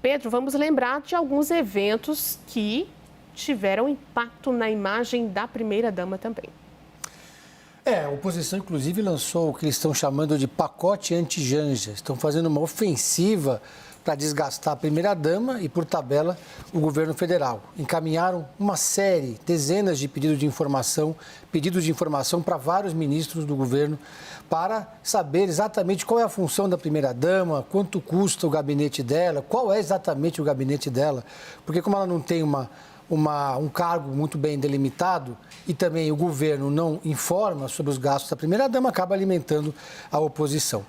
Pedro, vamos lembrar de alguns eventos que tiveram impacto na imagem da primeira-dama também. A oposição, inclusive, lançou o que eles estão chamando de pacote anti-Janja. Estão fazendo uma ofensiva para desgastar a primeira-dama e, por tabela, o governo federal. Encaminharam uma série, dezenas de pedidos de informação para vários ministros do governo para saber exatamente qual é a função da primeira-dama, quanto custa o gabinete dela, qual é exatamente o gabinete dela. Porque como ela não tem um cargo muito bem delimitado e também o governo não informa sobre os gastos da primeira-dama, acaba alimentando a oposição.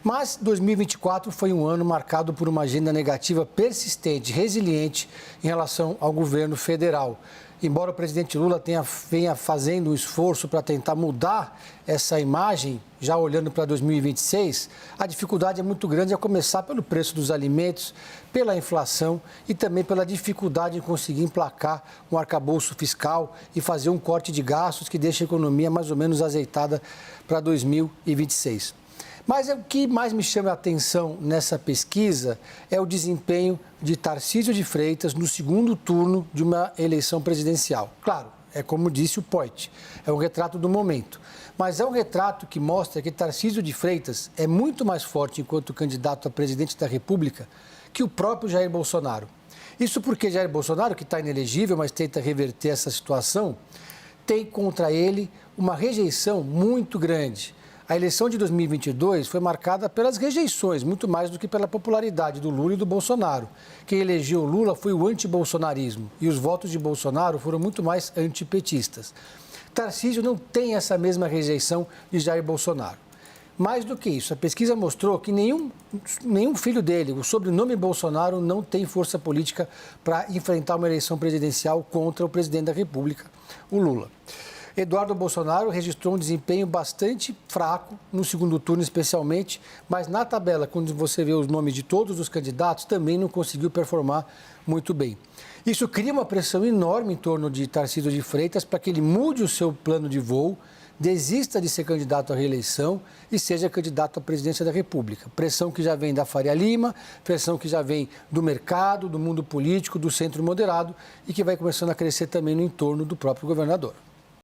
Mas 2024 foi um ano marcado por uma agenda negativa persistente, resiliente em relação ao governo federal. Embora o presidente Lula venha fazendo um esforço para tentar mudar essa imagem, já olhando para 2026, a dificuldade é muito grande, a começar pelo preço dos alimentos, pela inflação e também pela dificuldade em conseguir emplacar um arcabouço fiscal e fazer um corte de gastos que deixe a economia mais ou menos azeitada para 2026. Mas o que mais me chama a atenção nessa pesquisa é o desempenho de Tarcísio de Freitas no segundo turno de uma eleição presidencial. Claro, é como disse o Poit, é um retrato do momento. Mas é um retrato que mostra que Tarcísio de Freitas é muito mais forte enquanto candidato a presidente da República que o próprio Jair Bolsonaro. Isso porque Jair Bolsonaro, que está inelegível, mas tenta reverter essa situação, tem contra ele uma rejeição muito grande. A eleição de 2022 foi marcada pelas rejeições, muito mais do que pela popularidade do Lula e do Bolsonaro. Quem elegeu o Lula foi o antibolsonarismo e os votos de Bolsonaro foram muito mais antipetistas. Tarcísio não tem essa mesma rejeição de Jair Bolsonaro. Mais do que isso, a pesquisa mostrou que nenhum filho dele, o sobrenome Bolsonaro, não tem força política para enfrentar uma eleição presidencial contra o presidente da República, o Lula. Eduardo Bolsonaro registrou um desempenho bastante fraco no segundo turno, especialmente, mas na tabela, quando você vê os nomes de todos os candidatos, também não conseguiu performar muito bem. Isso cria uma pressão enorme em torno de Tarcísio de Freitas para que ele mude o seu plano de voo, desista de ser candidato à reeleição e seja candidato à presidência da República. Pressão que já vem da Faria Lima, pressão que já vem do mercado, do mundo político, do centro moderado e que vai começando a crescer também no entorno do próprio governador.